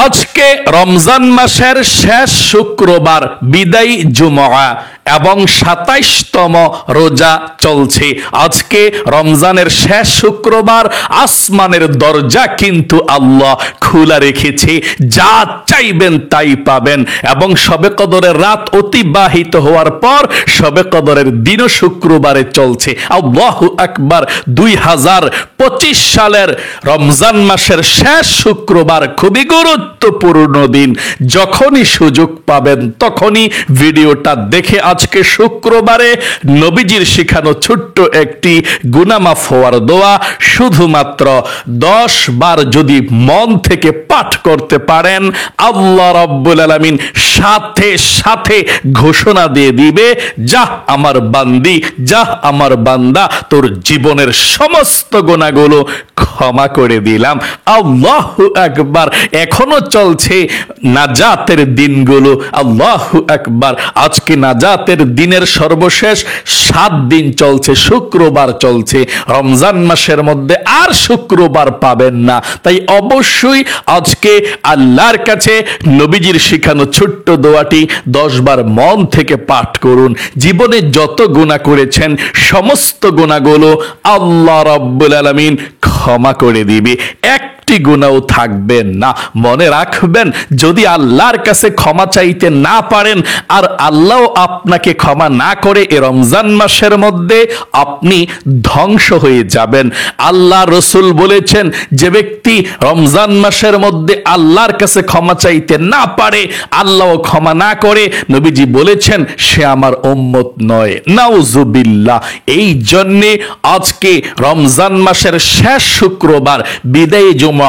আজকে রমজান মাসের শেষ শুক্রবার, বিদায়ী জুমআ এবং ২৭তম রোজা চলছে। আজকে রমজানের শেষ শুক্রবার, আসমানের দরজা কিন্তু আল্লাহ খোলা রেখেছে, যা চাইবেন তাই পাবেন। এবং শবে কদরের রাত অতিবাহিত হওয়ার পর শবে কদরের দিনও শুক্রবারে চলছে। আল্লাহু আকবার। ২০২৫ সালের রমজান মাসের শেষ শুক্রবার খুবই গুরুত্বপূর্ণ দিন। যখনই সুযোগ পাবেন তখনই ভিডিওটা দেখে আজকে শুক্রবারে নবীজির শিখানো ছোট্ট একটি গুনাহ মাফ হওয়ার দোয়া শুধুমাত্র 10 বার যদি মন থেকে পাঠ করতে পারেন, আল্লাহ রাব্বুল আলামিন সাথে সাথে ঘোষণা দিয়ে দিবে, যা আমার বান্দি, যা আমার বান্দা, তোর জীবনের সমস্ত গুনাহগুলো ক্ষমা করে দিলাম। আল্লাহু আকবার। এখনো চলছে নাজাতের দিনগুলো। আল্লাহু আকবার। আজকে নাজাতের দিনের সর্বশেষ 7 দিন চলছে, শুক্রবার চলছে। রমজান মাসের মধ্যে আর শুক্রবার পাবেন না। তাই অবশ্যই আজকে আল্লাহর কাছে নবীজির শিখানো ছোট্ট দোয়াটি 10 বার মন থেকে পাঠ করুন। জীবনে যত গুনাহ করেছেন সমস্ত গুনাহগুলো আল্লাহ রাব্বুল আলামিন ক্ষমা করে দিবে। একটি গুনাহও থাকবে না। মনে রাখবেন, যদি আল্লাহর কাছে ক্ষমা চাইতে না পারেন আর আল্লাহ আপনাকে ক্ষমা না করে এ রমজান মাসের মধ্যে, আপনি ধ্বংস হয়ে যাবেন। আল্লাহ রসুল বলেছেন, যে ব্যক্তি রমজান মাসের মধ্যে আল্লাহর কাছে ক্ষমা চাইতে না পারে, আল্লাহ ক্ষমা না করে, নবীজি বলেছেন সে আমার উম্মত নয়। নাউজুবিল্লাহ। এই জন্যে আজকে রমজান মাসের শেষ শুক্রবার, বিদায়ী জুমআ,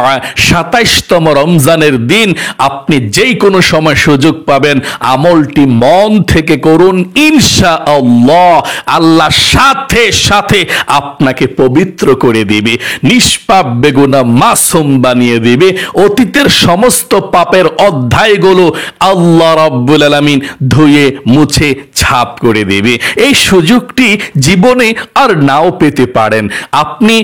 ২৭তম রমজানের দিন, আপনি যেই কোনো সময় সুযোগ পাবেন আমলটি মন থেকে করুন। ইনশাআল্লাহ আল্লাহ সাথে সাথে আপনাকে পবিত্র করে দিবে, নিষ্পাপ বেগুনা মাসুম বানিয়ে দিবে। অতীতের সমস্ত পাপের অধ্যায়গুলো আল্লাহ রাব্বুল আলামিন ধুয়ে মুছে ছাপ করে দেবে। এই সুযোগটি জীবনে আর নাও পেতে পারেন। আপনি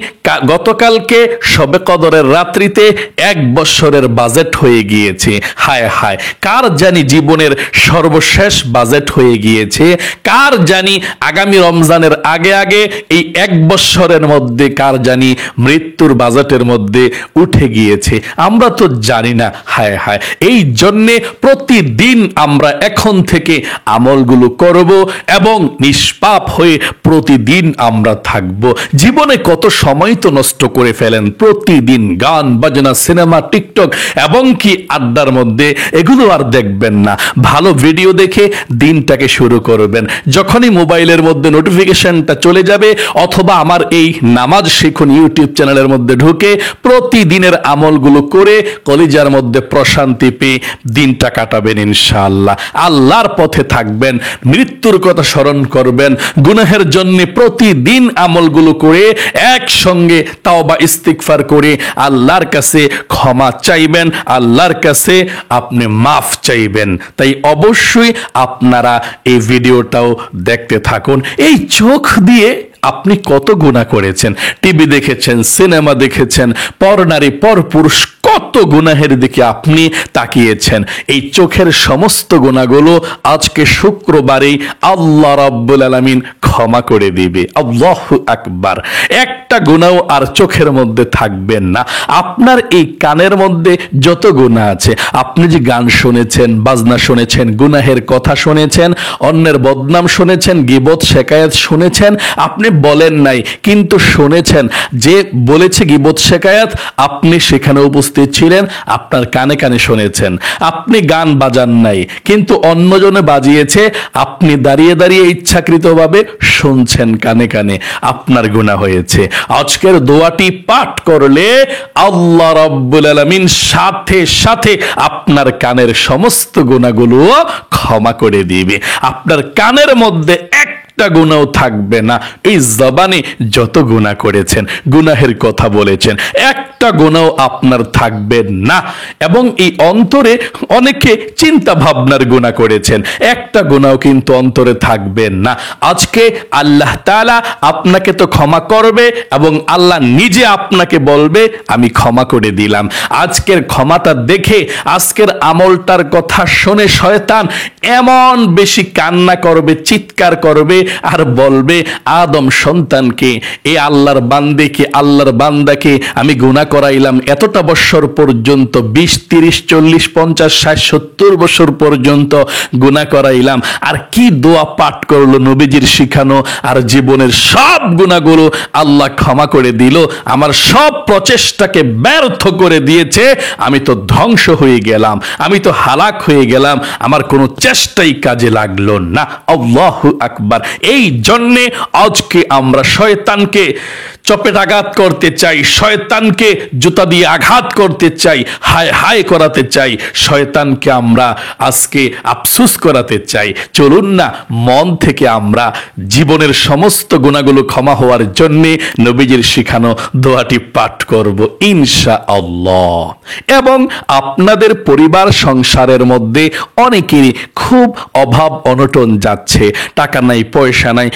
গতকালকে শবে কদরের রাত্রিতে 1 বছরের বাজেট হয়ে গিয়েছে। হায় হায়, কার জানি জীবনের সর্বশেষ বাজেট হয়ে গিয়েছে, কার জানি আগামী রমজানের আগে আগে এই 1 বছরের মধ্যে কার জানি মৃত্যুর বাজেটের মধ্যে উঠে গিয়েছে। আমরা তো জানি না। হায় হায়। এই জন্যে প্রতিদিন আমরা এখন থেকে আমলগুলো করব এবং নিষ্পাপ হয়ে প্রতিদিন আমরা থাকব। জীবনে কত সময় তো নষ্ট করে ফেলেন প্রতিদিন গান বাজনা, সিনেমা, টিকটক এবং কি আড্ডার মধ্যে। এগুলো আর দেখবেন না। ভালো ভিডিও দেখে দিনটাকে শুরু করবেন। যখনই মোবাইলের মধ্যে নোটিফিকেশনটা চলে যাবে, অথবা আমার এই নামাজ শিখুন ইউটিউব চ্যানেলের মধ্যে ঢুকে প্রতিদিনের আমলগুলো করে কলিজার মধ্যে প্রশান্তি পেয়ে দিনটা কাটাবেন ইনশাআল্লাহ। আল্লাহর পথে থাকবেন, মৃত্যুর কথা স্মরণ করবেন, গুনাহের জন্য প্রতিদিন আমলগুলো করে একসঙ্গে তাওবা ইস্তিগফার করে আল্লাহর কাছে ক্ষমা চাইবেন, আল্লাহর কাছে আপনি মাফ চাইবেন। তাই অবশ্যই আপনারা এই ভিডিওটাও দেখতে থাকুন। এই চোখ দিয়ে আপনি কত গুনাহ করেছেন, টিভি দেখেছেন, সিনেমা দেখেছেন, পরনারী পরপুরুষ, কত গুনাহের দিকে আপনি তাকিয়েছেন। এই চোখের সমস্ত গুনাহগুলো আজকে শুক্রবারেই আল্লাহ রাব্বুল আলামিন ক্ষমা করে দিবে। আল্লাহু আকবার। একটা গুনাহ আর চোখের মধ্যে থাকবেন না। আপনার এই কানের মধ্যে যত গুনাহ আছে, আপনি যে গান শুনেছেন, বাজনা শুনেছেন, গুনাহের কথা শুনেছেন, অন্যের বদনাম শুনেছেন, গীবত শেকায়েত শুনেছেন, আপনি বলেন নাই কিন্তু শুনেছেন। যে বলেছে গীবত শেকায়েত, আপনি সেখানে উপস্থিত ছিলেন, আপনার কানে কানে শুনেছেন। আপনি গান বাজান নাই কিন্তু অন্যজনে বাজিয়েছে, আপনি দাঁড়িয়ে দাঁড়িয়ে ইচ্ছাকৃতভাবে শুনছেন কানে কানে, আপনার গুনাহ হয়েছে। আজকের দোয়াটি পাঠ করলে আল্লাহ রাব্বুল আলামিন সাথে সাথে আপনার কানের সমস্ত গুনাহগুলো ক্ষমা করে দিবে। আপনার কানের মধ্যে একটা গুনাহ থাকবে না। এই জবানে যত গুনাহ করেছেন, গুনাহের কথা বলেছেন, একটা গুনাহ আপনার থাকবে না। এবং এই অন্তরে অনেকে চিন্তা ভাবনার গুনাহ করেছেন, একটা গুনাহ কিন্তু অন্তরে থাকবে না। আজকে আল্লাহ তাআলা আপনাকে তো ক্ষমা করবে এবং আল্লাহ নিজে আপনাকে বলবে আমি ক্ষমা করে দিলাম। আজকের ক্ষমাটা দেখে, আজকের আমলটার কথা শুনে শয়তান এমন বেশি কান্না করবে, চিৎকার করবে আর বলবে, আদম সন্তানকে, এ আল্লাহর বান্দাকে, আল্লাহর বান্দাকে আমি গুনাহ করাইলাম এতটা বছর পর্যন্ত, 20, 30, 40, 50, 60, 70 বছর পর্যন্ত গুনাহ করাইলাম, আর কি দোয়া পাঠ করলো নবীজির শিখানো, আর জীবনের সব গুনাহগুলো আল্লাহ ক্ষমা করে দিল, আমার সব প্রচেষ্টাকে ব্যর্থ করে দিয়েছে, আমি তো ধ্বংস হয়ে গেলাম, আমি তো হালাক হয়ে গেলাম, আমার কোনো চেষ্টাই কাজে লাগলো না। আল্লাহু আকবার। এই জন্যে আজকে আমরা শয়তানকে চপেটাঘাত করতে চাই, শয়তানকে জুতা দিয়ে আঘাত করতে চাই, হায় হায় করাতে চাই, শয়তানকে আমরা আজকে আফসোস করাতে চাই। চলুন না মন থেকে আমরা জীবনের সমস্ত গুনাহগুলো ক্ষমা হওয়ার জন্য নবীজির শিখানো দোয়াটি পাঠ করব ইনশাআল্লাহ। এবং আপনাদের পরিবার সংসারের মধ্যে অনেকেরই খুব অভাব অনটন যাচ্ছে, টাকা নাই, পয়সা নাই,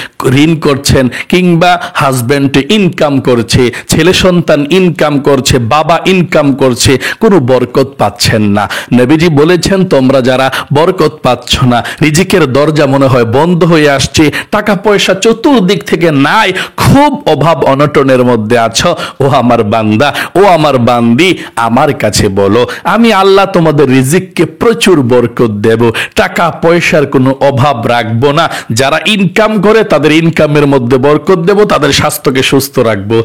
ঋণ করছেন, কিংবা হাজব্যান্ড ইনকাম করছে, ছেলে সন্তান ইনকাম করছে, বাবা ইনকাম করছে, কোনো বরকত পাচ্ছেন না। নবীজি বলেছেন, তোমরা যারা বরকত পাচ্ছ না, রিজিকের দরজা মনে হয় বন্ধ হয়ে আসছে, টাকা পয়সা চতুর্দিক থেকে নাই, খুব অভাব অনটনের মধ্যে আছো, ও আমার বান্দা, ও আমার বান্দি, আমার কাছে বলো, আমি আল্লাহ তোমাদের রিজিককে প্রচুর বরকত দেব, টাকা পয়সার কোনো অভাব রাখবো না, যারা ইনকাম করে তাদের ইনকামের মধ্যে বরকত দেব, তাদের স্বাস্থ্যকে সুস্থ রাখবো,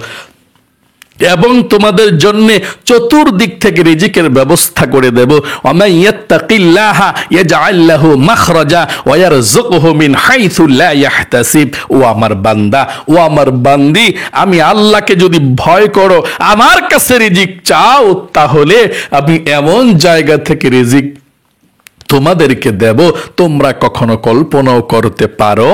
এবং তোমাদের জন্য চতুর্দিক থেকে রিজিকের ব্যবস্থা করে দেব। ওয়ামান ইয়াত্তাকিল্লাহা ইয়াজআল লাহু মাখরাজা ওয়া ইয়ারযুকহু মিন হাইথু লা ইয়াহতাসিব। ও আমার বান্দা, ও আমার বান্দি, আমি আল্লাহকে যদি ভয় করো, আমার কাছে রিজিক চাও, তাহলে আমি এমন জায়গা থেকে রিজিক তোমাদেরকে দেব তোমরা কখনো কল্পনাও করতে পারো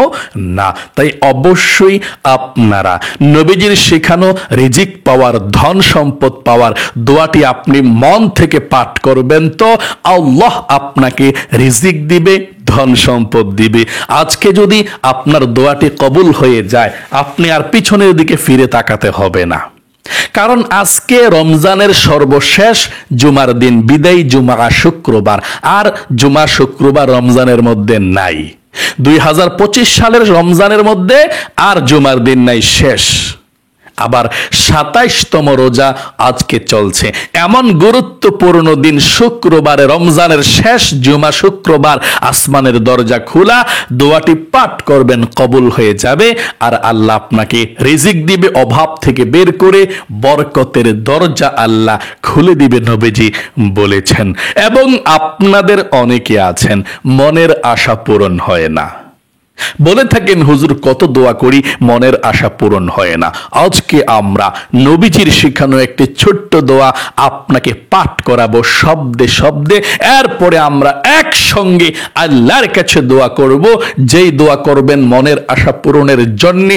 না। তাই অবশ্যই আপনারা নবীজির শেখানো রিজিক পাওয়ার, ধন সম্পদ পাওয়ার দোয়াটি আপনি মন থেকে পাঠ করবেন, তো আল্লাহ আপনাকে রিজিক দিবে, ধন সম্পদ দিবে। আজকে যদি আপনার দোয়াটি কবুল হয়ে যায়, আপনি আর পিছনের দিকে ফিরে তাকাতে হবে না। কারণ আজকে রমজানের সর্বশেষ জুমার দিন, বিদায়ী জুমা শুক্রবার, আর জুমা শুক্রবার রমজানের মধ্যে নাই। 2025 সালের রমজানের মধ্যে আর জুমার দিন নাই, শেষ। আবার 27তম রোজা আজকে চলছে, এমন গুরুত্বপূর্ণ দিন শুক্রবারে, রমজানের শেষ জুমা শুক্রবার, আসমানের দরজা খোলা, দোয়াটি পাঠ করবেন, কবুল হয়ে যাবে, আর আল্লাহ আপনাকে রিজিক দিবে, অভাব থেকে বের করে বরকতের দরজা আল্লাহ খুলে দিবে, নবীজি বলেছেন। এবং আপনাদের অনেকে আছেন মনের আশা পূরণ হয় না, বলে থাকেন, হুজুর কত দোয়া করি মনের আশা পূরণ হয় না। আজকে আমরা নবীজির শিখানো একটি ছোট্ট দোয়া আপনাকে পাঠ করাবো শব্দে শব্দে, এরপরে আমরা একসঙ্গে আল্লাহর কাছে দোয়া করব। যেই দোয়া করবেন মনের আশা পূরণের জন্য,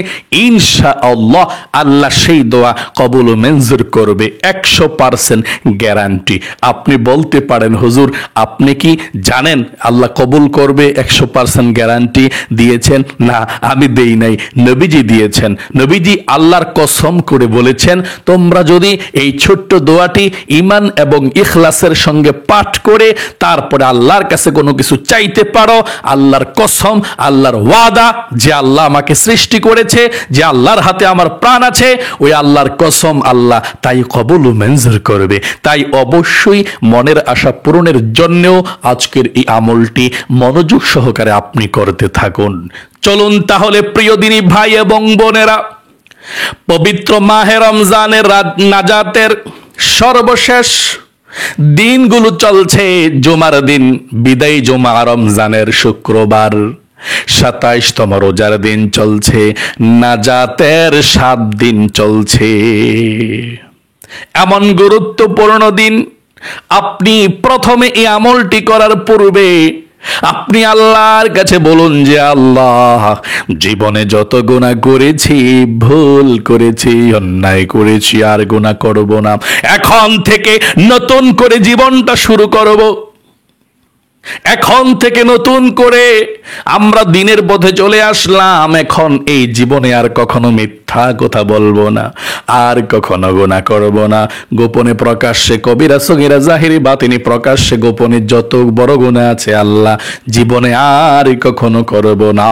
ইনশাআল্লাহ আল্লাহ সেই দোয়া কবুল ও মঞ্জুর করবে, 100% গ্যারান্টি। আপনি বলতে পারেন, হুজুর আপনি কি জানেন আল্লাহ কবুল করবে, 100% গ্যারান্টি দিয়েছেন? না, আমি দেই নাই, নবীজি দিয়েছেন। নবীজি আল্লাহর কসম করে বলেছেন, তোমরা যদি এই ছোট্ট দোয়াটি ঈমান এবং ইখলাসের সঙ্গে পাঠ করে তারপরে আল্লাহর কাছে কোনো কিছু চাইতে পারো, আল্লাহর কসম, আল্লাহর ওয়াদা, যে আল্লাহ আমাকে সৃষ্টি করেছে, যে আল্লাহর হাতে আমার প্রাণ আছে, ওই আল্লাহর কসম, আল্লাহ তাই কবুল ও মঞ্জুর করবে। তাই অবশ্যই মনের আশা পূরণের জন্যও আজকের এই আমলটি মনোযোগ সহকারে আপনি করতে থাকুন। চলুন তাহলে প্রিয় দিনী ভাই এবং বোনেরা, পবিত্র মাহে রমজানের নাজাতের সর্বশেষ দিনগুলো চলছে। জুমার দিন, বিদায়ী জুমা, রমজানের শুক্রবার, 27তম রোজার দিন চলছে, নাজাতের 7 দিন চলছে। এমন গুরুত্বপূর্ণ দিন, আপনি প্রথমে এই আমলটি করার পূর্বে আপনি আল্লাহর কাছে বলুন যে আল্লাহ, জীবনে যত গুনাহ করেছি, ভুল করেছি, অন্যায় করেছি, আর গুনাহ করব না। এখন থেকে নতুন করে জীবনটা শুরু করব। এখন থেকে নতুন করে আমরা দিনের পথে চলে আসলাম। এখন এই জীবনে আর কখনো মিথ্যা কথা বলবো না, আর কখনো গুনাহ করব না। গোপনে প্রকাশ্যে, কবিরা সগীরা জাহিরি বাতিনি, প্রকাশ্যে গোপনে যত বড় গুনাহ আছে আল্লাহ জীবনে আর কখনো করব না।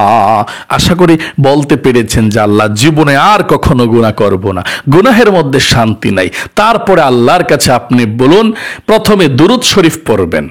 আশা করি বলতে পেরেছেন যে আল্লাহ জীবনে আর কখনো গুনাহ করব না। গুনাহের মধ্যে শান্তি নাই। তারপরে আল্লাহর কাছে আপনি বলুন, প্রথমে দুরূদ শরীফ পড়বেন।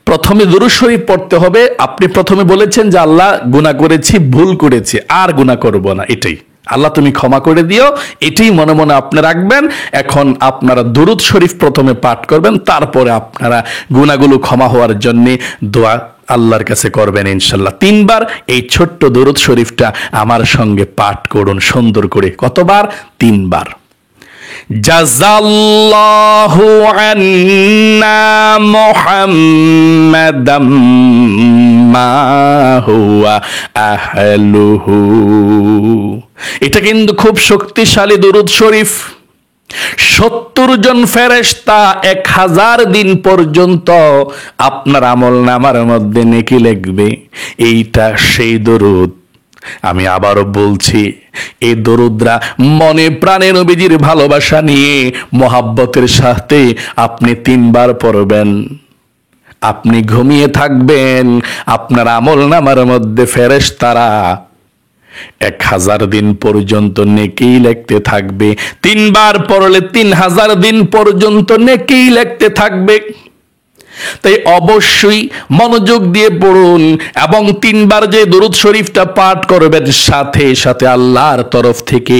প্রথমে দুরূদ শরীফ পড়তে হবে। আপনি প্রথমে বলেছেন যে আল্লাহ, গুনাহ করেছি, ভুল করেছি, আর গুনাহ করব না। এটাই আল্লাহ তুমি ক্ষমা করে দিও, এটাই মনে মনে আপনি রাখবেন। এখন আপনারা দুরূদ শরীফ প্রথমে পাঠ করবেন, তারপরে আপনারা গুনাহগুলো ক্ষমা হওয়ার জন্য দোয়া আল্লাহর কাছে করবেন ইনশাল্লাহ। 3 বার এই ছোট্ট দুরূদ শরীফটা আমার সঙ্গে পাঠ করুন সুন্দর করে। কতবার? 3 বার। জাযাল্লাহু আন্না মুহাম্মাদাম মা হুয়া আহলুহু। এটা কিন্তু খুব শক্তিশালী দুরূদ শরীফ। 70 জন ফেরেশতা 1000 দিন পর্যন্ত আপনার আমলনামার মধ্যে নেকি লিখবে। এইটা সেই দরুদ। আমি আবারও বলছি, এই দরুদরা মনে প্রাণে নবীজির ভালোবাসা নিয়ে মোহাব্বতের সাথে আপনি 3 বার পড়বেন। আপনি ঘুমিয়ে থাকবেন, আপনার আমলনামার মধ্যে ফেরেশতারা 1000 দিন পর্যন্ত নেকি লিখতে থাকবে। 3 বার পড়লে 3000 দিন পর্যন্ত নেকি লিখতে থাকবে। তাই অবশ্যই মনোযোগ দিয়ে পড়ুন এবং 3 বার যে দুরূদ শরীফটা পাঠ করবেন, সাথে সাথে আল্লাহর তরফ থেকে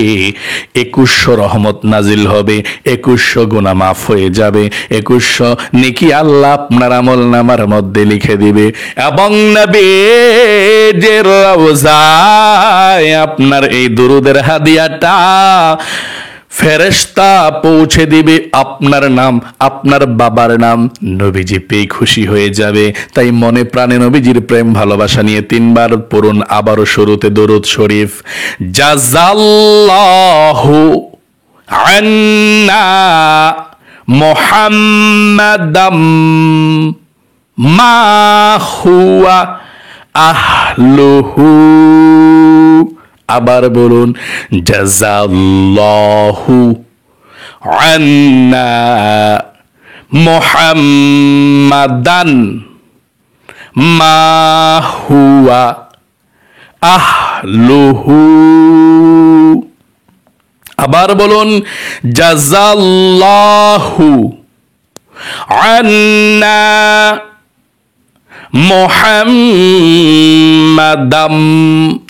2100 রহমত নাজিল হবে, 2100 গুনাহ মাফ হয়ে যাবে, 2100 নেকি আল্লাহ আপনার আমলনামার মধ্যে লিখে দিবে। এবং নবীর রওজায় আপনার এই দুরূদের হাদিয়াটা ফেরেশতা পৌঁছে দিবে। আপনার নাম, আপনার বাবার নাম নবীজি পেয়ে খুশি হয়ে যাবে। তাই মনে প্রাণে নবীজির প্রেম ভালোবাসা নিয়ে 3 বার পড়ুন। আবারও শুরুতে দরুদ শরীফ। জাযাল্লাহু আন্না মুহাম্মাদাম মা হুয়া আহলুহু। আবার বলুন, জাযাল্লাহু আন্না মুহাম্মাদান মা হুয়া আহলুহু। আবার বলুন, জাযাল্লাহু আন্না মুহাম্মাদাম।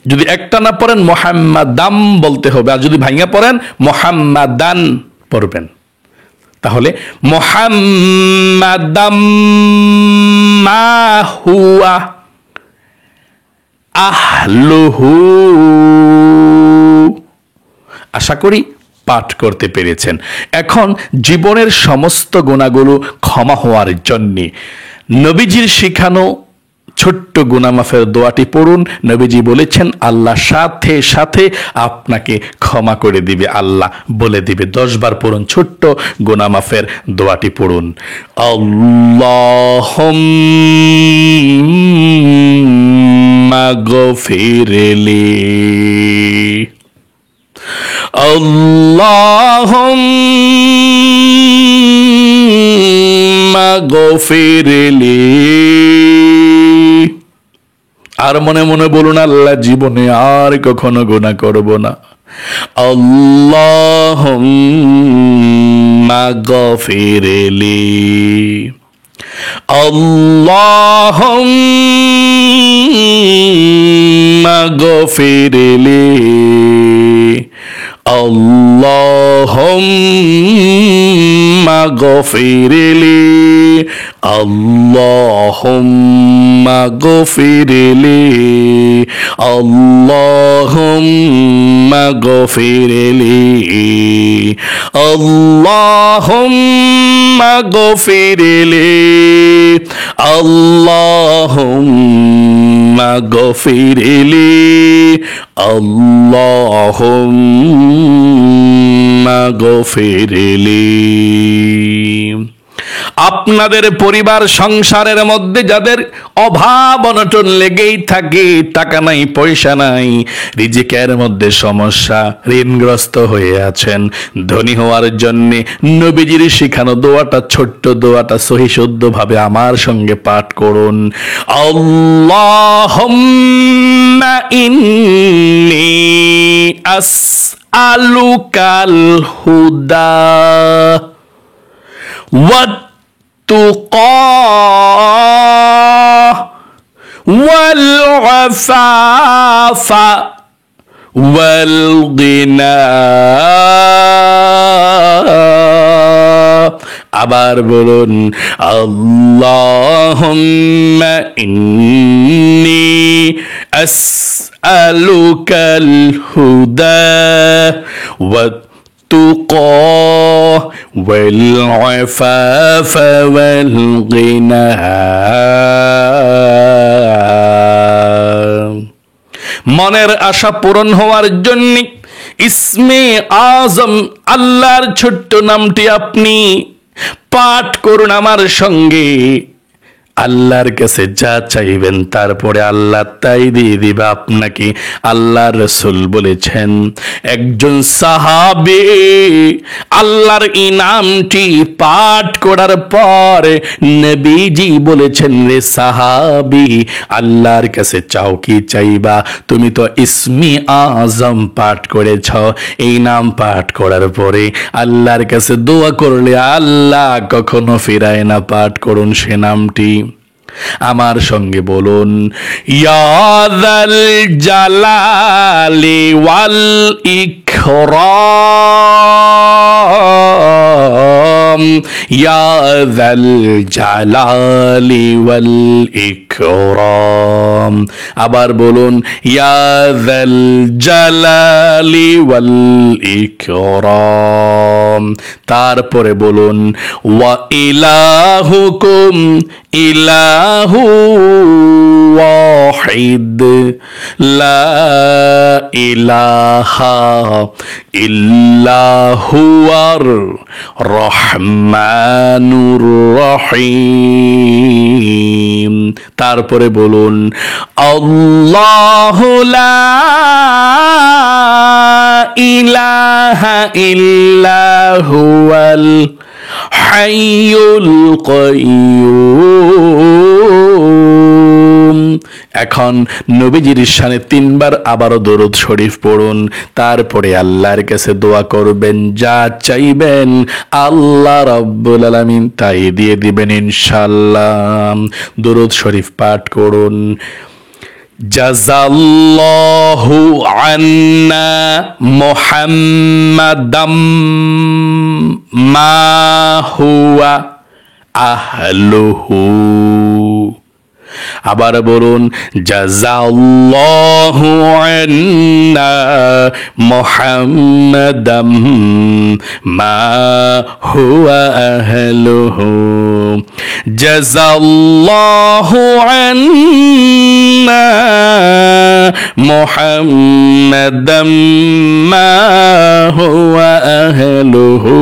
যদি একটা না পড়েন মুহাম্মাদাম বলতে হবে, আর যদি ভাঙা পড়েন মুহাম্মাদান পড়বেন। তাহলে মুহাম্মাদাম মা হুয়া আহলুহু। আশা করি পাঠ করতে পেরেছেন। এখন জীবনের সমস্ত গুনাহগুলো ক্ষমা হওয়ার জন্যে নবীজির শিখানো ছোট্ট গুনাহ মাফের দোয়াটি পড়ুন। নবীজি বলেছেন আল্লাহ সাথে সাথে আপনাকে ক্ষমা করে দিবে, আল্লাহ বলে দিবে। 10 বার পড়ুন, ছোট্ট গুনাহ মাফের দোয়াটি পড়ুন। আল্লাহুম্মা গফিরলি, আল্লাহুম্মা গফিরলি। আর মনে মনে বলুন, আল্লাহ জীবনে আর কখনো গুনাহ করব না। আল্লাহুম্মা গফিরলি, আল্লাহুম্মা গফিরলি, আল্লাহুম্মা গফিরলি, আল্লাহুম্মা গফিরলি, আল্লাহুম্মা গফিরলি, আল্লাহুম্মা গফিরলি, আল্লাহুম্মা গফিরলি, আল্লাহুম্মা গফিরলি। আপনাদের পরিবার সংসারের মধ্যে যাদের অভাব অনটন লেগেই থাকে, টাকা নাই, পয়সা নাই, রিজিকের মধ্যে সমস্যা, ঋণগ্রস্ত হয়ে আছেন, ধনী হওয়ার জন্য নবীজির শিখানো দোয়াটা, ছোট্ট দোয়াটা সহি শুদ্ধ ভাবে আমার সঙ্গে পাঠ করুন। আল্লাহুম্মা ইন্নী আসআলুকাল হুদা والتقى والعفاف والغنى। আবার বলুন, আল্লাহুম্মা ইন্নী আসআলুকাল হুদা والتقى والعفاف والغنى। মনের আশা পূরণ হওয়ার জন্য ইসমে আজম আল্লাহর ছোট্ট নামটি আপনি পাঠ করুন আমার সঙ্গে। আল্লাহর কাছে যা চাইবেন তারপরে আল্লাহ তাই দিয়ে দিবে আপনাকে। আল্লাহর রাসূল বলেছেন, একজন সাহাবী আল্লাহর এই নামটি পাঠ করার পর নবীজি বলেছেন, রে সাহাবী, আল্লাহর কাছে চাও কি চাইবা? তুমি তো ইসমে আজম পাঠ করেছ, এই নাম পাঠ করার পরে আল্লাহর কাছে দোয়া করলে আল্লাহ কখনো ফিরায় না। পাঠ করুন সে নামটি। আমার সঙ্গে বলুন, ইয়া যাল জালালি ওয়াল ইকরাম, ইয়া যাল জালালি ওয়াল ইকরাম। আবার বলুন, ইয়া যাল জালালি ওয়াল ইকরাম। তারপরে বলুন, ওয়া ইলাহুকুম ইলাহু ওয়াহিদ লা ইলাহা ইল্লা হুয়ার রহমানুর রহিম। তারপরে বলুন, আল্লাহু লা ইলাহা ইল্লা হুয়াল হাইয়ুল কাইয়্যুম। এখন নবীজির শানে 3 বার আবারও দরুদ শরীফ পড়ুন। তারপরে আল্লাহর কাছে দোয়া করবেন, যা চাইবেন আল্লাহ রাব্বুল আলামিন তাই দিয়ে দিবেন ইনশাআল্লাহ। দরুদ শরীফ পাঠ করুন। জাযাল্লাহু আন্না মুহাম্মাদাম মা হুয়া আহলুহু। আবার বলুন, জাযাল্লাহু আন্না মুহাম্মাদাম মা হুয়া আহলুহু। জাযাল্লাহু আন্না মুহাম্মাদাম মা হুয়া আহলুহু।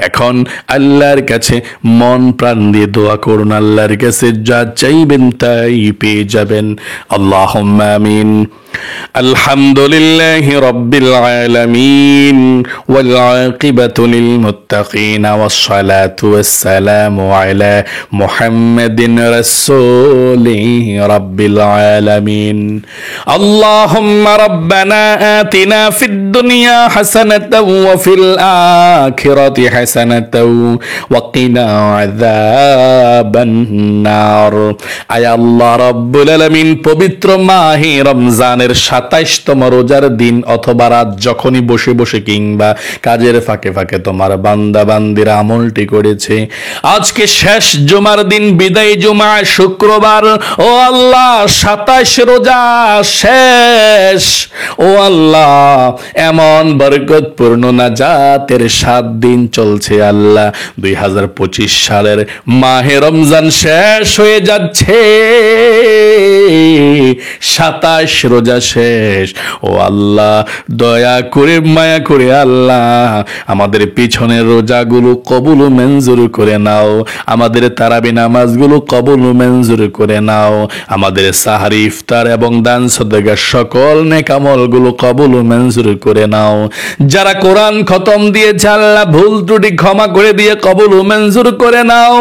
এখন আল্লাহর কাছে মন প্রাণ দিয়ে দোয়া করুন। আল্লাহর কাছে যা চাইবেন তাই পেয়ে যাবেন। আল্লাহুম্মা আমিন। আলহামদুলিল্লাহি রাব্বিল আলামিন ওয়াল আকিবাতু লিল মুত্তাকিন ওয়াস সালাতু ওয়াস সালামু আলা মুহাম্মাদিন রাসূলিহি রাব্বিল আলামিন। আল্লাহুম্মা রাব্বানা আতিনা ফিদ দুনিয়া হাসানাতাও ওয়া ফিল আখিরাতি হাসানাতাও ওয়া কিনা আযাবান নার। আয় আল্লাহ রাব্বুল আলামিন, পবিত্র মাহে রমজানের রমজানের 27তম রোজার দিন অথবা রাত যখনই বসে বসে কিংবা কাজের ফাঁকে ফাঁকে তোমার বান্দা বান্দিরা আমলটি করেছে, আজকে শেষ জুমার দিন, বিদায় জুমা, শুক্রবার। ও আল্লাহ, 27 রোজা শেষ। ও আল্লাহ, এমন বরকতপূর্ণ নাজাতের 7 দিন চলছে আল্লাহ। 2025 সালের মাহে রমজান শেষ হয়ে যাচ্ছে, 27 রোজা শেষ। ও আল্লাহ, দয়া করে মায়া করে আল্লাহ আমাদের পিছনের রোজাগুলো কবুল মঞ্জুর করে নাও, আমাদের তারাবি নামাজগুলো কবুল মঞ্জুর করে নাও, আমাদের সাহারি, ইফতার এবং দান সদকা সকল নেক আমলগুলো কবুল মঞ্জুর করে নাও। যারা কোরআন খতম দিয়েছে আল্লাহ, ভুল ত্রুটি ক্ষমা করে দিয়ে কবুল মঞ্জুর করে নাও।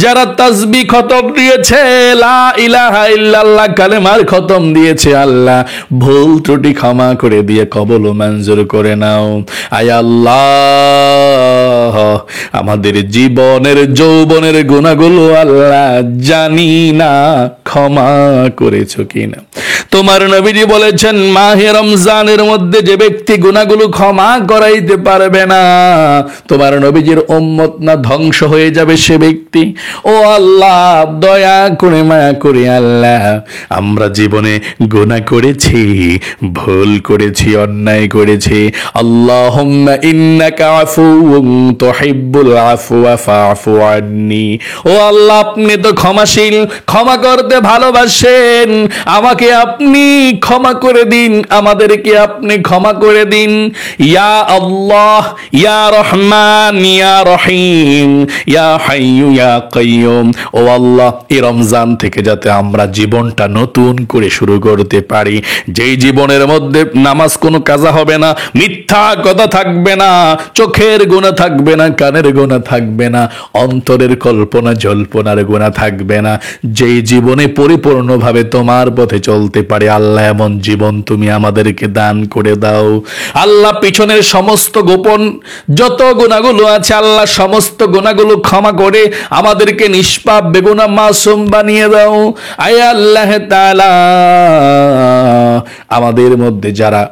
যারা তাসবিহ খতম দিয়েছে, লা ইলাহা ইল্লাল্লাহ কালেমার খতম দিয়েছে আল্লাহ, ভুল ত্রুটি ক্ষমা করে দিয়ে কবুল মঞ্জুর করে নাও। আয় আল্লাহ, আমাদের জীবনের যৌবনের গুনাহগুলো আল্লাহ জানি না ক্ষমা করেছো কিনা। তোমার নবীজি বলেছেন, মাহে রমজানের মধ্যে যে ব্যক্তি গুনাহগুলো ক্ষমা করাইতে পারবে না, তোমার নবীজির উম্মত না ধ্বংস হয়ে যাবে সে ব্যক্তি। ও আল্লাহ, দয়া করে মায়া করে আল্লাহ, আমরা জীবনে গুনাহ করেছি, ভুল করেছি, অন্যায় করেছি। আল্লাহুম্মা ইন্নাকা আফুউন তুহিব্বুল আফওয়া ফাআফু আন্নি। ও আল্লাহ, আপনি তো ক্ষমাশীল, ক্ষমা করতে ভালোবাসেন, আমাকে আপনি ক্ষমা করে দিন, আমাদেরকে আপনি ক্ষমা করে দিন। ইয়া আল্লাহ, ইয়া রহমান, ইয়া রহিম, ইয়া হাইয়্যু ইয়া কাইয়্যুম। ও আল্লাহ, এই রমজান থেকে যাতে আমরা জীবনটা নতুন করে শুরু করতে পারি, যেই জীবনের মধ্যে নামাজ কোনো কাজা হবে না, মিথ্যা কথা থাকবে না, চোখের গুনাহ থাকবে না, কানের গুনাহ থাকবে না, অন্তরের কল্পনা জল্পনার গুনাহ থাকবে না, যেই জীবনে পরিপূর্ণভাবে তোমার পথে চলতে পারে আল্লাহ, এমন জীবন তুমি আমাদেরকে দান করে দাও। আল্লাহ, পিছনের সমস্ত গোপন যত গুনাহগুলো আছে আল্লাহ, সমস্ত গুনাহগুলো ক্ষমা করে আমাদেরকে নিষ্পাপ বেগুনাহ মাসুম বানিয়ে দাও। আয় আল্লাহ তাআলা, আমাদের মধ্যে যারা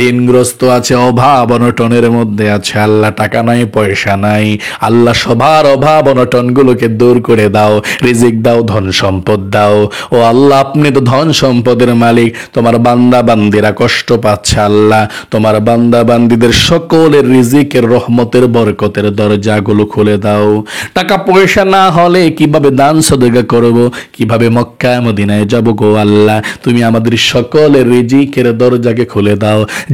ঋণগ্রস্ত আছে, অভাব অনটনের মধ্যে আছে আল্লাহ, টাকা নাই পয়সা নাই আল্লাহ, সবার অভাব অনটনগুলোকে দূর করে দাও, রিজিক দাও, ধন সম্পদ দাও। ও আল্লাহ, আপনি তো ধন সম্পদের মালিক, তোমার বান্দা বান্দিরা কষ্ট পাচ্ছে আল্লাহ, তোমার বান্দা বান্দিদের সকলের রিজিকের রহমতের বরকতের দরজাগুলো খুলে দাও। টাকা পয়সা না হলে কিভাবে দান সদকা করব, কিভাবে মক্কা মদিনায় যাব গো আল্লাহ, তুমি আমাদের সকলের রিজিকের দরজাকে খুলে দাও।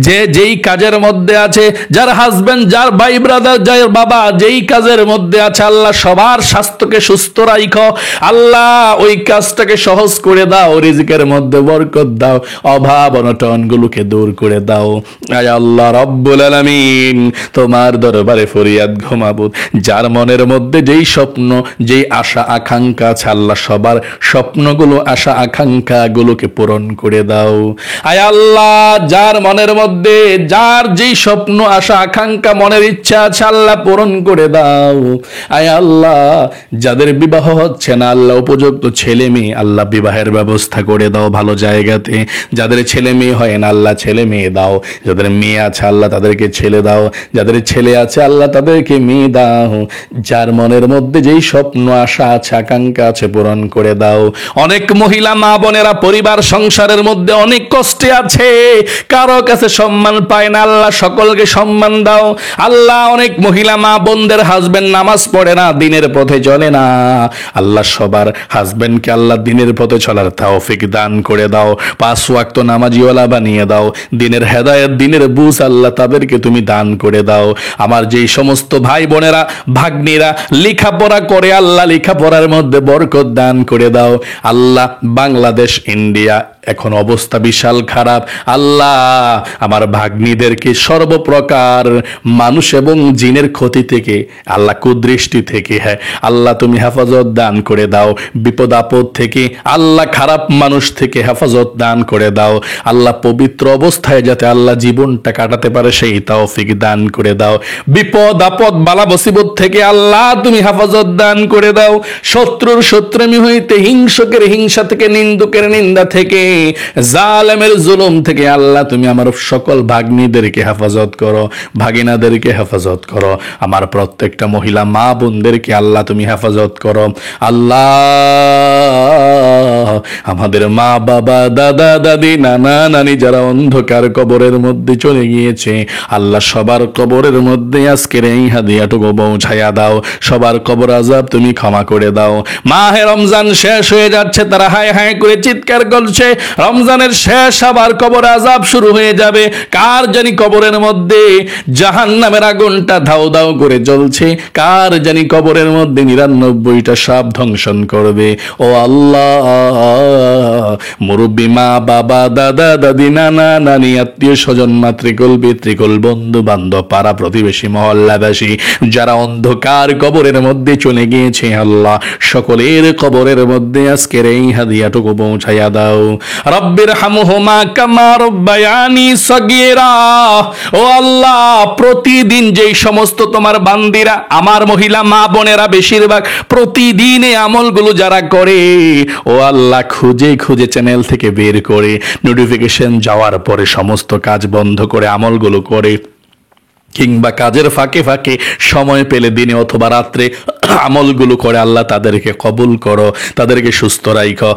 যে যেই কাজের মধ্যে আছে, যার হাজবেন্ড, যার ভাই ব্রাদার, যার বাবা যেই কাজের মধ্যে আছে আল্লাহ, সবার স্বাস্থ্যকে সুস্থ রাখো আল্লাহ, ওই কাজটাকে সহজ করে দাও, রিজিকের মধ্যে বরকত দাও, অভাব অনটন গুলোকে দূর করে দাও। আয় আল্লাহ রব্বুল আলামিন, তোমার দরবারে ফরিয়াদ ঘুমাবুদ, যার মনের মধ্যে যেই স্বপ্ন, যেই আশা আকাঙ্ক্ষা আছে আল্লাহ, সবার স্বপ্নগুলো, আশা আকাঙ্ক্ষা গুলোকে পূরণ করে দাও। আয় আল্লাহ, যার মনের মধ্যে যার যেই স্বপ্ন, আশা আকাঙ্ক্ষা, মনের ইচ্ছা আছে আল্লাহ, পূরণ করে দাও। আয় আল্লাহ, যাদের বিবাহ হচ্ছে না আল্লাহ, উপযুক্ত ছেলে মেয়ে আল্লাহ বিবাহের ব্যবস্থা করে দাও ভালো জায়গাতে। যাদের ছেলে মেয়ে হয় না আল্লাহ, ছেলে মেয়ে দাও। যাদের মেয়ে আছে আল্লাহ, তাদেরকে ছেলে দাও। যাদের ছেলে আছে আল্লাহ, তাদেরকে মেয়ে দাও। যার মনের মধ্যে যেই স্বপ্ন, আশা আছে, আকাঙ্ক্ষা আছে, পূরণ করে দাও। অনেক মহিলা মা বোনেরা পরিবার সংসারের মধ্যে অনেক কষ্টে আছে, কারো কাছে সম্মান পায় না আল্লাহ, সকলকে সম্মান দাও আল্লাহ। অনেক মহিলা মা বোনদের হাজবেন্ড নামাজ পড়ে না, দিনের পথে চলে না আল্লাহ, সবার হাজবেন্ডকে আল্লাহ দিনের পথে চলার তৌফিক দান করে দাও। 5 ওয়াক্ত নামাজিওয়ালা বানিয়ে দাও, দিনের হেদায়েত, দিনের বুঝ আল্লাহ তাদেরকে তুমি দান করে দাও। আমার যেই সমস্ত ভাই বোনেরা, ভাগ্নীরা লেখাপড়া করে আল্লাহ, লেখাপড়ার মধ্যে বরকত দান করে দাও আল্লাহ। বাংলাদেশ, ইন্ডিয়া এখন অবস্থা বিশাল খারাপ আল্লাহ, আমার ভাগ্নীদেরকে সর্বপ্রকার মানুষ এবং জিনের ক্ষতি থেকে আল্লাহ, কুদৃষ্টি থেকে, হ্যাঁ আল্লাহ তুমি হেফাজত দান করে দাও। বিপদ আপদ থেকে আল্লাহ, খারাপ মানুষ থেকে হেফাজত দান করে দাও আল্লাহ। পবিত্র অবস্থায় যাতে আল্লাহ জীবনটা কাটাতে পারে সেই তৌফিক দান করে দাও। বিপদ আপদ বালা মুসিবত থেকে আল্লাহ তুমি হেফাজত দান করে দাও। শত্রুর শত্রুমি হইতে, হিংসকের হিংসা থেকে, নিন্দুকের নিন্দা থেকে জালেমের জুলুম থেকে আল্লাহ তুমি আমার সকল ভাগ্নীদেরকে হেফাজত করো, ভাগিনাদেরকে হেফাজত করো, আমার প্রত্যেকটা মহিলা মা বোনদেরকে আল্লাহ তুমি হেফাজত করো। আল্লাহ আমাদের মা বাবা দাদা দাদি নানা নানি যারা অন্ধকার কবরের মধ্যে চলে গিয়েছে, আল্লাহ সবার কবরের মধ্যে আজকের এই হাদিয়াটুকু পৌঁছায়া দাও, সবার কবর আযাব তুমি ক্ষমা করে দাও। মাহে রমজান শেষ হয়ে যাচ্ছে, তারা হায় হায় করে চিৎকার করছে, রমজানের শেষ আবার কবর আযাব শুরু হয়ে যাবে। কার জানি কবরের মধ্যে জাহান্নামের আগুনটা ধাও ধাও করে জ্বলছে, কার জানি কবরের মধ্যে 99টা সাপ ধ্বংসন করবে। ও আল্লাহ, মুরব্বী মা বাবা দাদা দাদি নানা নানি আত্মীয় স্বজন মাতৃকুল পিতৃকুল বন্ধু বান্ধব পাড়া প্রতিবেশী মহল্লাবাসী যারা অন্ধকার কবরের মধ্যে চলে গিয়েছে, আল্লাহ সকলের কবরের মধ্যে আজকের এই হাদিয়াটুকু পৌঁছাইয়া দাও। রব্বির হামহুমা কামা রব্বায়ানি সগীরা। ও আল্লাহ, প্রতিদিন যেই সমস্ত তোমার বান্দিরা, আমার মহিলা মা বোনেরা বেশিরভাগ প্রতিদিন এই আমলগুলো যারা করে, ও আল্লাহ খুঁজে খুঁজে চ্যানেল থেকে বের করে নোটিফিকেশন যাওয়ার পরে সমস্ত কাজ বন্ধ করে আমলগুলো করে, কিংবা কাজের ফাঁকে ফাঁকে সময় পেলে দিনে অথবা রাত্রে আমলগুলো করে, আল্লাহ তাদেরকে কবুল করো, তাদেরকে সুস্থ রাখো,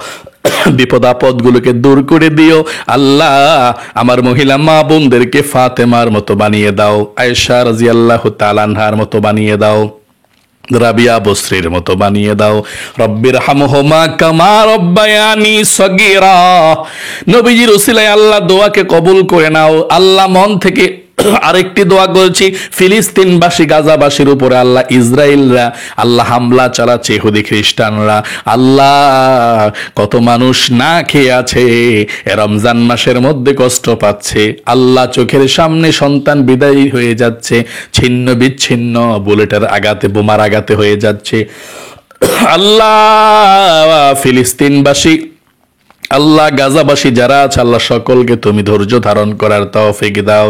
বিপদ আপদগুলোকে দূর করে দিও। আল্লাহ আমার মহিলা মা বোনদেরকে ফাতেমার মতো বানিয়ে দাও, আয়েশা রাদিয়াল্লাহু তাআলা আনহার মতো বানিয়ে দাও, রাবিয়া বসরির মতো বানিয়ে দাও। রব্বির হামহুমা কামা রব্বায়ানি সগীরা। নবীজির উসিলায় আল্লাহ দোয়াকে কবুল করে নাও। আল্লাহ মন থেকে আরেকটি দোয়া করছি, ফিলিস্তিনবাসী গাজাবাসীর উপরে আল্লাহ ইসরায়েলরা আল্লাহ হামলা চালাচ্ছে, ইহুদি খ্রিস্টানরা, আল্লাহ কত মানুষ না খেয়ে আছে, রমজান মাসের মধ্যে কষ্ট পাচ্ছে, আল্লাহ চোখের সামনে সন্তান বিদায়ী হয়ে যাচ্ছে, ছিন্ন বিচ্ছিন্ন বুলেটের আঘাতে বোমার আঘাতে হয়ে যাচ্ছে। আল্লাহ ফিলিস্তিনবাসী, আল্লাহ গাজাবাসী যারা আছে, আল্লাহ সকলকে তুমি ধৈর্য ধারণ করার তৌফিক দাও।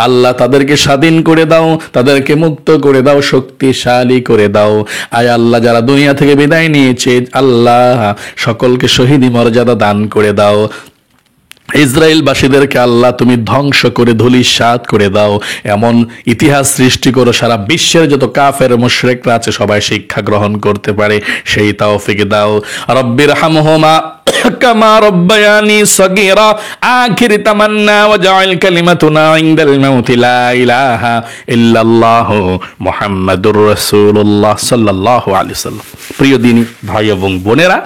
আল্লাহ তাদেরকে স্বাধীন করে দাও, তাদেরকে মুক্ত করে দাও, শক্তিশালী করে দাও। আয় আল্লাহ যারা দুনিয়া থেকে বিদায় নিয়েছে, আল্লাহ সকলকে শহীদি মর্যাদা দান করে দাও। ইসরায়েলবাসীদেরকে আল্লাহ তুমি ধ্বংস করে ধূলিসাৎ করে দাও, এমন ইতিহাস সৃষ্টি করো সারা বিশ্বের যত কাফের মুশরিকরা আছে সবাই শিক্ষা গ্রহণ করতে পারে, সেই তৌফিক দাও। রব্বির হামহুমা কামা রব্বায়ানি সগীরা। আখির তামান্না ওয়াজআল কালিমাতুনা ইনদাল মাউতি লা ইলাহা ইল্লাল্লাহ মুহাম্মাদুর রাসূলুল্লাহ সাল্লাল্লাহু আলাইহি ওয়াসাল্লাম। প্রিয় দিনী ভাই এবং বোনেরা,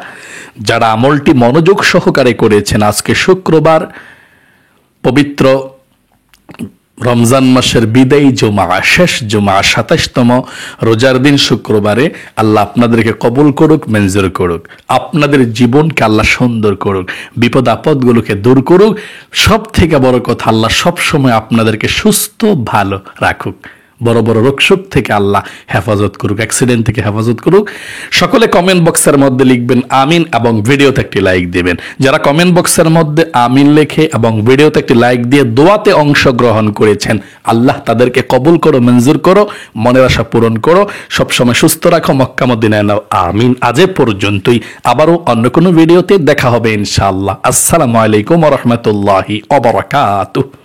যারা আমলটি মনোযোগ সহকারে করেছেন, আজকে শুক্রবার পবিত্র রমজান মাসের বিদায়ী জুমা, শেষ জুমা, 27তম রোজার দিন শুক্রবারে, আল্লাহ আপনাদেরকে কবুল করুক, মঞ্জুর করুক, আপনাদের জীবনকে আল্লাহ সুন্দর করুক, বিপদ আপদগুলোকে দূর করুক, সব থেকে বড় কথা আল্লাহ সবসময় আপনাদেরকে সুস্থ ভালো রাখুক, বড় বড় রোগশোক থেকে আল্লাহ হেফাজত করুক, অ্যাক্সিডেন্ট থেকে হেফাজত করুক। সকলে কমেন্ট বক্সের মধ্যে লিখবেন আমিন এবং ভিডিওতে একটি লাইক দেবেন। যারা কমেন্ট বক্সের মধ্যে আমিন লেখে এবং ভিডিওতে একটি লাইক দিয়ে দোয়াতে অংশগ্রহণ করেছেন, আল্লাহ তাদেরকে কবুল করো, মঞ্জুর করো, মনের আশা পূরণ করো, সবসময় সুস্থ রাখো, মক্কা মদিনায় নাও, আমিন। আজ এ পর্যন্তই, আবারও অন্য কোনো ভিডিওতে দেখা হবে ইনশাআল্লাহ। আসসালামু আলাইকুম ওয়া রাহমাতুল্লাহি ওয়া বারাকাতুহু।